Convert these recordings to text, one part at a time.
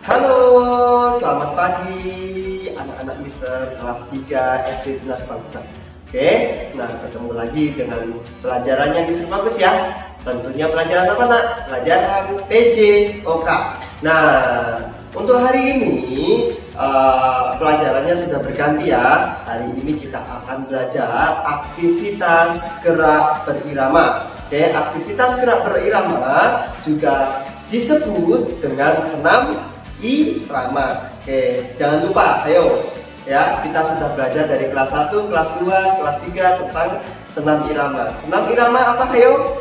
Halo, selamat pagi anak-anak Mister kelas 3 SD Tunas Bangsa. Oke, nah ketemu lagi dengan pelajarannya Mister Bagus ya. Tentunya pelajaran apa nak? Pelajaran PJOK. Nah, untuk hari ini pelajarannya sudah berganti ya. Hari ini kita akan belajar aktivitas gerak berirama. Oke, aktivitas gerak berirama juga disebut dengan senam irama. Oke, jangan lupa, ayo ya, kita sudah belajar dari kelas 1, kelas 2, kelas 3 tentang senam irama. Senam irama apa, ayo?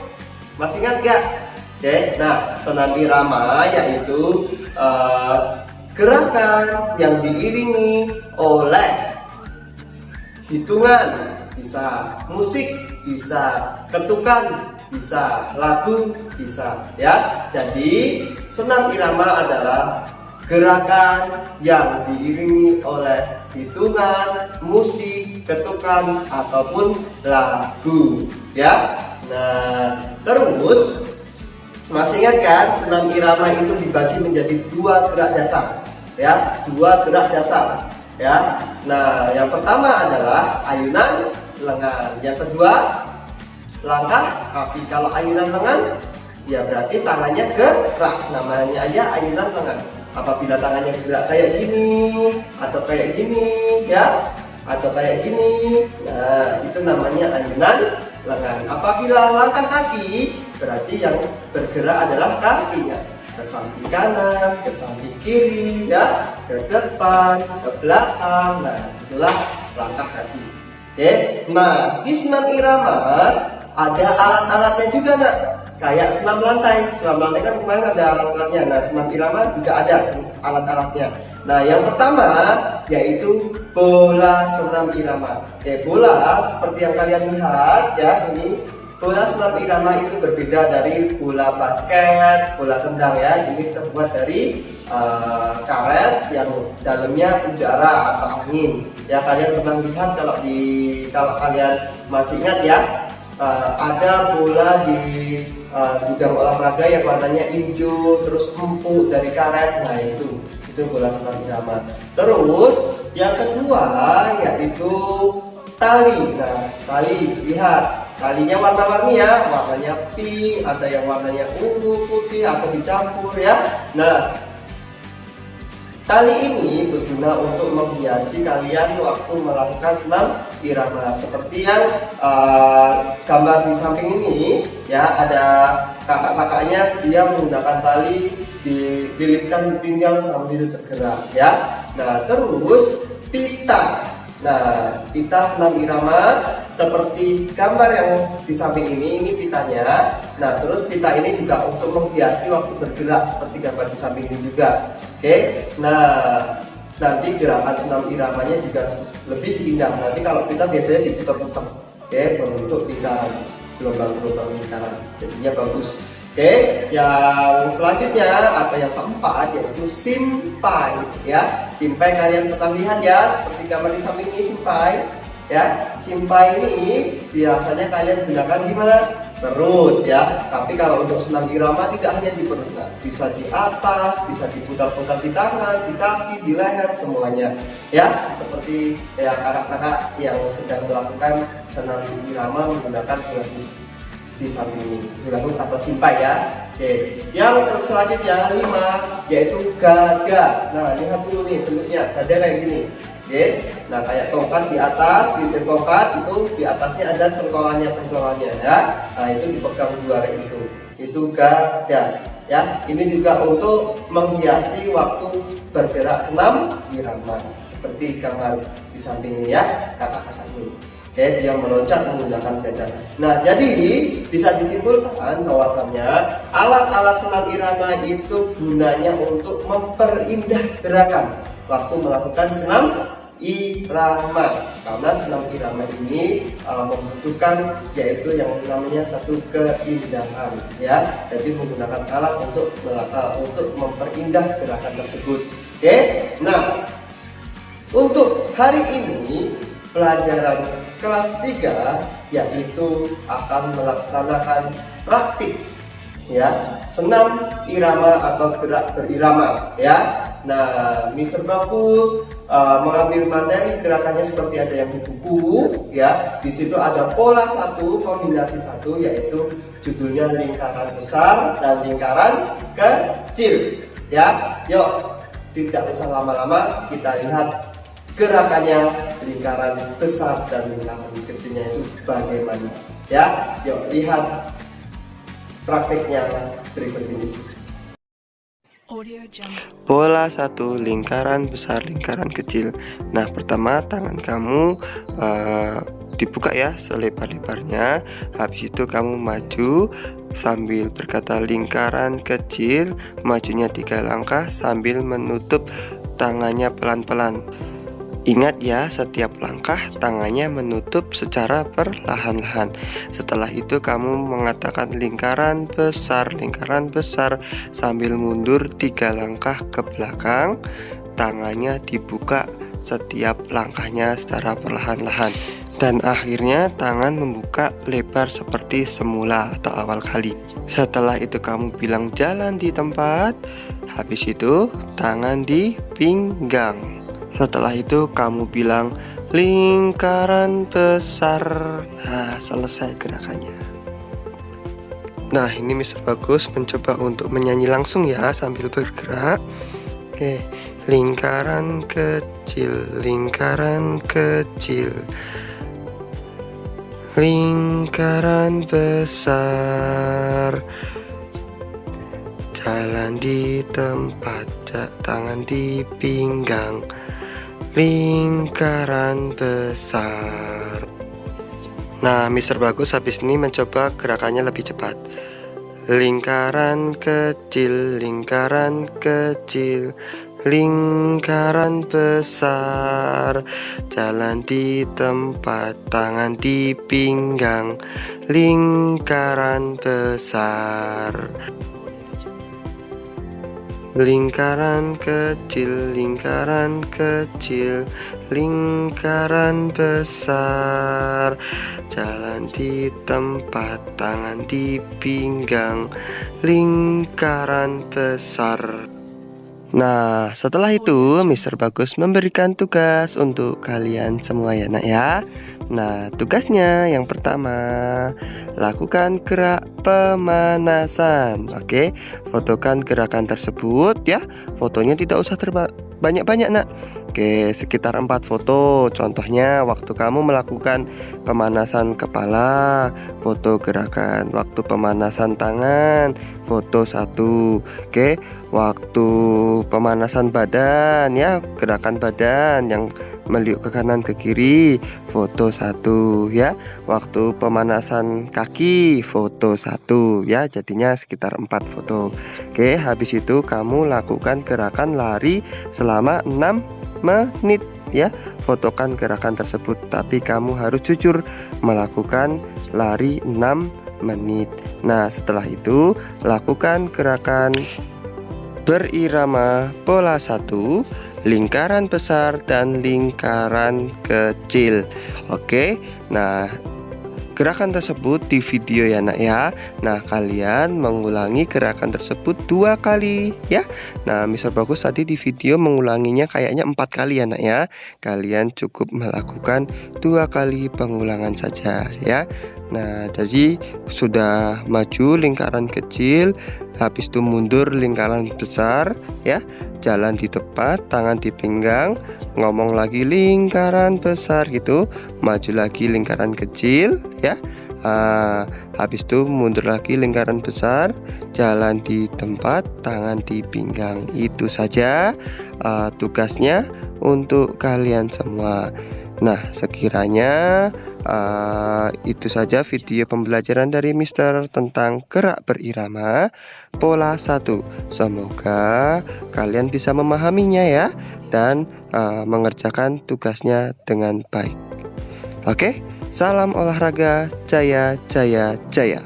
Masih ingat gak? Oke, nah senam irama yaitu gerakan yang diiringi oleh hitungan, bisa musik, bisa ketukan, bisa lagu, bisa ya. Jadi senam irama adalah gerakan yang diiringi oleh hitungan, musik, ketukan ataupun lagu ya. Nah, terus masih ingat kan senam irama itu dibagi menjadi dua gerak dasar ya, dua gerak dasar ya. Nah, yang pertama adalah ayunan lengan, yang kedua langkah kaki. Kalau ayunan lengan ya berarti tangannya gerak, namanya aja ayunan lengan. Apabila tangannya gerak kayak gini atau kayak gini ya, atau kayak gini, nah itu namanya ayunan lengan. Apabila langkah kaki berarti yang bergerak adalah kakinya, ke samping kanan, ke samping kiri ya, ke depan, ke belakang. Nah itulah langkah kaki. Oke, nah di senam irama ada alat-alatnya juga nak, kayak senam lantai. Senam lantai kan kemarin ada alat-alatnya. Nah senam irama juga ada alat-alatnya. Nah yang pertama yaitu bola senam irama. Oke, bola seperti yang kalian lihat ya, ini bola senam irama itu berbeda dari bola basket, bola tendang ya. Ini terbuat dari karet yang dalamnya udara atau angin ya. Kalian pernah lihat kalau kalian masih ingat ya, ada bola di gudang olahraga yang warnanya hijau terus empuk dari karet. Nah itu bola senam irama. Terus yang kedua yaitu tali. Nah tali, lihat talinya warna-warni ya, warnanya pink, ada yang warnanya ungu, putih atau dicampur ya. Nah tali ini berguna untuk menghiasi kalian waktu melakukan senam irama. Seperti yang gambar di samping ini ya, ada kakak-kakaknya, dia menggunakan tali dililitkan di pinggang sambil bergerak ya. Nah terus pita. Nah pita senam irama seperti gambar yang di samping ini pitanya. Nah terus pita ini juga untuk menghiasi waktu bergerak seperti gambar di samping ini juga. Oke, nah nanti gerakan senam iramanya juga lebih indah. Nanti kalau kita biasanya diputar-putar, oke, membentuk lingkaran, gelombang-gelombang lingkaran, jadinya bagus. Oke, yang selanjutnya atau yang keempat yaitu simpai ya. Simpai kalian pernah lihat ya, seperti gambar di samping ini simpai ya. Simpai ini biasanya kalian gunakan di mana? Perut ya. Tapi kalau untuk senam irama tidak hanya di perut, nah, bisa di atas, bisa diputar-putar di tangan, di kaki, di leher, semuanya ya. Seperti ya kakak-kakak yang sedang melakukan senam irama menggunakan hula-hoop di samping ini, hula-hoop atau simpai ya. Oke, yang selanjutnya 5 yaitu gada. Nah lihat dulu nih bentuknya, gada kayak gini. Oke, nah kayak tongkat di atas, di tongkat itu di atasnya ada cengkolannya ya. Nah itu dipegang dua kayak gitu. Itu gada ya. Ini juga untuk menghiasi waktu bergerak senam irama seperti gambar di samping ini ya, kakak-kakak ini. Oke, dia meloncat menggunakan gada. Nah jadi bisa disimpulkan bahwasannya alat-alat senam irama itu gunanya untuk memperindah gerakan waktu melakukan senam irama, karena senam irama ini membutuhkan yaitu yang namanya satu keindahan ya. Jadi menggunakan alat untuk memperindah gerakan tersebut. Oke, nah untuk hari ini pelajaran kelas 3 yaitu akan melaksanakan praktik ya senam irama atau gerak berirama ya. Nah, Mister Bagus mengambil materi gerakannya seperti ada yang di buku ya. Di situ ada pola 1 kombinasi 1, yaitu judulnya lingkaran besar dan lingkaran kecil ya. Yuk, tidak usah lama-lama, kita lihat gerakannya lingkaran besar dan lingkaran kecilnya itu bagaimana ya. Yuk lihat prakteknya berikut ini. Pola 1 lingkaran besar lingkaran kecil. Nah, pertama tangan kamu dibuka ya selebar-lebarnya. Habis itu kamu maju sambil berkata lingkaran kecil, majunya 3 langkah sambil menutup tangannya pelan-pelan. Ingat ya, setiap langkah tangannya menutup secara perlahan-lahan. Setelah itu kamu mengatakan lingkaran besar sambil mundur 3 langkah ke belakang. Tangannya dibuka setiap langkahnya secara perlahan-lahan. Dan akhirnya tangan membuka lebar seperti semula atau awal kali. Setelah itu kamu bilang jalan di tempat. Habis itu tangan di pinggang. Setelah itu kamu bilang lingkaran besar. Nah, selesai gerakannya. Nah, ini Mister Bagus mencoba untuk menyanyi langsung ya sambil bergerak. Oke, lingkaran kecil, lingkaran kecil, lingkaran besar, jalan di tempat, tangan di pinggang, lingkaran besar. Nah, Mister Bagus habis ini mencoba gerakannya lebih cepat. Lingkaran kecil, lingkaran kecil, lingkaran besar, jalan di tempat, tangan di pinggang, lingkaran besar. Lingkaran kecil, lingkaran kecil, lingkaran besar, jalan di tempat, tangan di pinggang, lingkaran besar. Nah, setelah itu Mister Bagus memberikan tugas untuk kalian semua ya nak ya. Nah, tugasnya yang pertama, lakukan gerak pemanasan. Oke, fotokan gerakan tersebut ya. Fotonya tidak usah banyak-banyak nak. Oke, sekitar 4 foto. Contohnya waktu kamu melakukan pemanasan kepala, foto gerakan. Waktu pemanasan tangan, foto 1. Oke, waktu pemanasan badan ya, gerakan badan yang meliuk ke kanan ke kiri, foto 1 ya. Waktu pemanasan kaki, foto 1 ya. Jadinya sekitar 4 foto. Oke, habis itu kamu lakukan gerakan lari selama 6 menit ya. Fotokan gerakan tersebut, tapi kamu harus jujur melakukan lari 6 menit. Nah, setelah itu lakukan gerakan berirama pola 1, lingkaran besar dan lingkaran kecil. Oke, nah gerakan tersebut di video ya nak ya. Nah, kalian mengulangi gerakan tersebut 2 kali ya. Nah, Mister Bagus tadi di video mengulanginya kayaknya 4 kali ya nak ya. Kalian cukup melakukan 2 kali pengulangan saja ya. Nah, jadi sudah maju lingkaran kecil, habis itu mundur lingkaran besar ya. Jalan di tempat, tangan di pinggang, ngomong lagi lingkaran besar gitu, maju lagi lingkaran kecil ya. Habis itu mundur lagi lingkaran besar, jalan di tempat, tangan di pinggang. Itu saja tugasnya untuk kalian semua. Nah, sekiranya itu saja video pembelajaran dari Mister tentang gerak berirama pola 1. Semoga kalian bisa memahaminya ya, dan mengerjakan tugasnya dengan baik. Oke, salam olahraga, jaya jaya jaya.